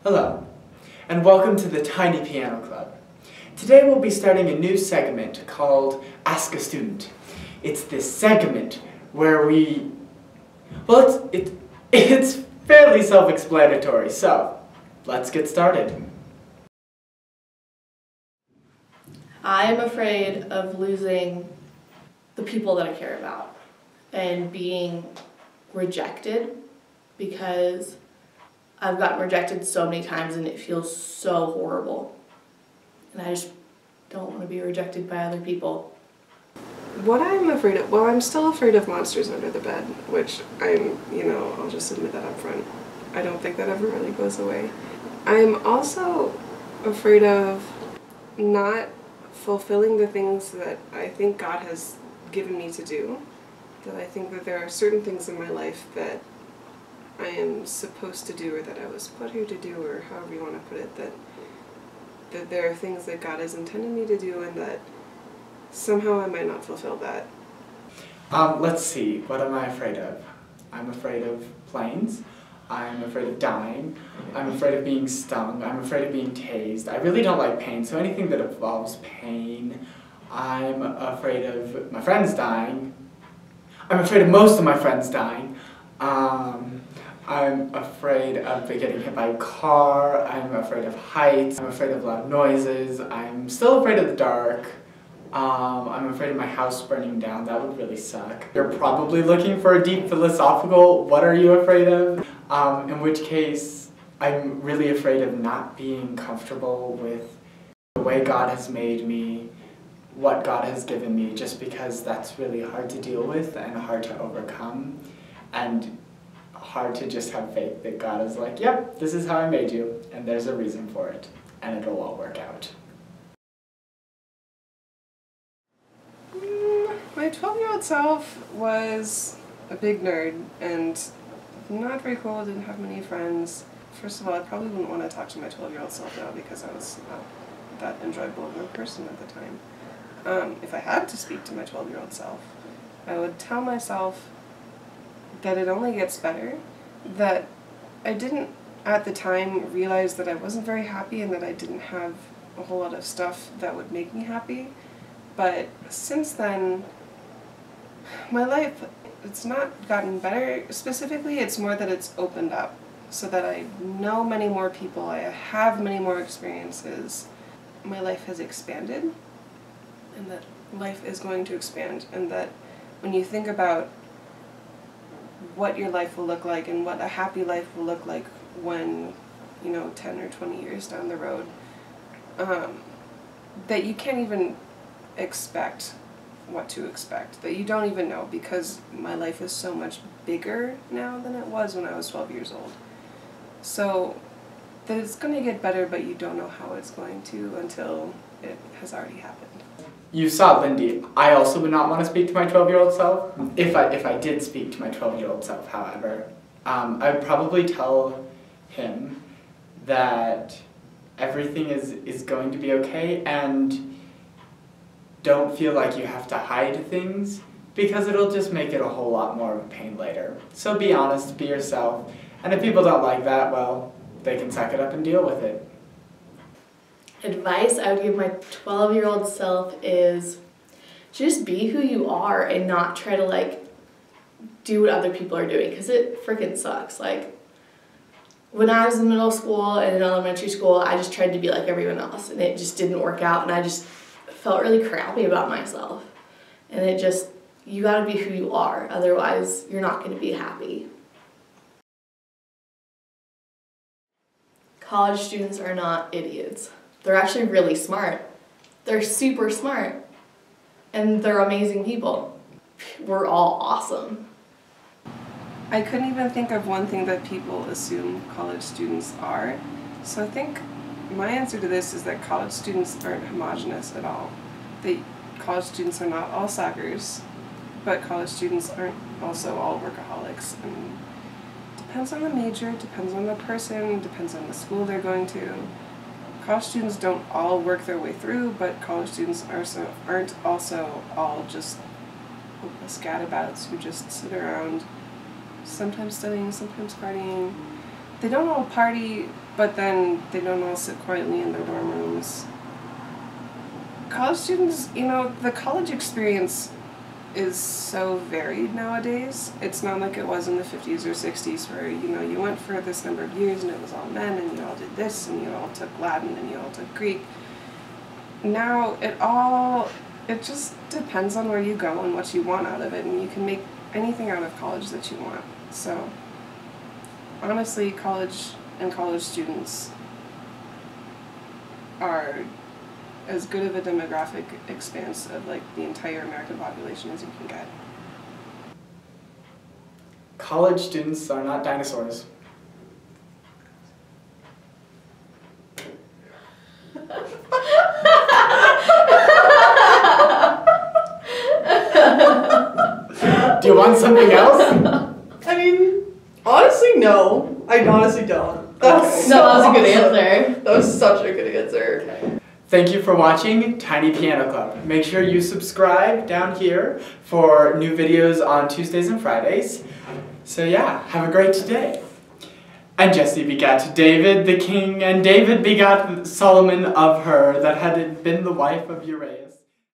Hello, and welcome to the Tiny Piano Club. Today we'll be starting a new segment called Ask a Student. It's this segment where it's fairly self-explanatory, so let's get started. I'm afraid of losing the people that I care about and being rejected, because I've gotten rejected so many times and it feels so horrible. And I just don't want to be rejected by other people. What I'm afraid of, well, I'm still afraid of monsters under the bed, which I'll just admit that up front. I don't think that ever really goes away. I'm also afraid of not fulfilling the things that I think God has given me to do. That I think that there are certain things in my life that I am supposed to do, or that I was put here to do, or however you want to put it, that there are things that God has intended me to do and that somehow I might not fulfill that. Let's see, what am I afraid of? I'm afraid of planes. I'm afraid of dying. I'm afraid of being stung. I'm afraid of being tased. I really don't like pain, so anything that involves pain. I'm afraid of my friends dying. I'm afraid of most of my friends dying. I'm afraid of getting hit by a car. I'm afraid of heights. I'm afraid of loud noises. I'm still afraid of the dark. I'm afraid of my house burning down. That would really suck. You're probably looking for a deep philosophical, what are you afraid of? In which case, I'm really afraid of not being comfortable with the way God has made me, what God has given me, just because that's really hard to deal with and hard to overcome, and hard to just have faith that God is like, yep, this is how I made you, and there's a reason for it, and it'll all work out. My 12-year-old self was a big nerd and not very cool, didn't have many friends. First of all, I probably wouldn't want to talk to my 12-year-old self now because I was not that enjoyable of a person at the time. If I had to speak to my 12-year-old self, I would tell myself that it only gets better, that I didn't at the time realize that I wasn't very happy and that I didn't have a whole lot of stuff that would make me happy. But since then, my life, it's not gotten better specifically, it's more that it's opened up so that I know many more people, I have many more experiences. My life has expanded, and that life is going to expand, and that when you think about what your life will look like and what a happy life will look like when, 10 or 20 years down the road, that you can't even expect what to expect, that you don't even know, because my life is so much bigger now than it was when I was 12 years old. So that it's going to get better, but you don't know how it's going to until it has already happened. You saw Lindy. I also would not want to speak to my 12-year-old self. If I did speak to my 12-year-old self, however, I would probably tell him that everything is going to be okay, and don't feel like you have to hide things, because it'll just make it a whole lot more of a pain later. So be honest, be yourself, and if people don't like that, well, they can suck it up and deal with it. Advice I would give my 12-year-old self is just be who you are and not try to do what other people are doing, because it freaking sucks. When I was in middle school and in elementary school, I just tried to be like everyone else, and it just didn't work out, and I just felt really crappy about myself. And you gotta be who you are, otherwise you're not gonna be happy. College students are not idiots. They're actually really smart. They're super smart. And they're amazing people. We're all awesome. I couldn't even think of one thing that people assume college students are. So I think my answer to this is that college students aren't homogenous at all. College students are not all suckers, but college students aren't also all workaholics. And depends on the major, depends on the person, depends on the school they're going to. College students don't all work their way through, but college students aren't also all just hopeless gadabouts who just sit around, sometimes studying, sometimes partying. they don't all party, but then they don't all sit quietly in their dorm rooms. College students, you know, the college experience is so varied nowadays. It's not like it was in the 50s or 60s where, you know, you went for this number of years and it was all men and you all did this and you all took Latin and you all took Greek. Now it just depends on where you go and what you want out of it, and you can make anything out of college that you want. So honestly, college and college students are as good of a demographic expanse of like the entire American population as you can get. College students are not dinosaurs. Do you want something else? I mean, honestly, no. I honestly don't. That's No, that was a good awesome. answer. That was such a good answer. Okay. Thank you for watching Tiny Piano Club. Make sure you subscribe down here for new videos on Tuesdays and Fridays. So yeah, have a great day. And Jesse begat David the king, and David begot Solomon of her that had been the wife of Uriah.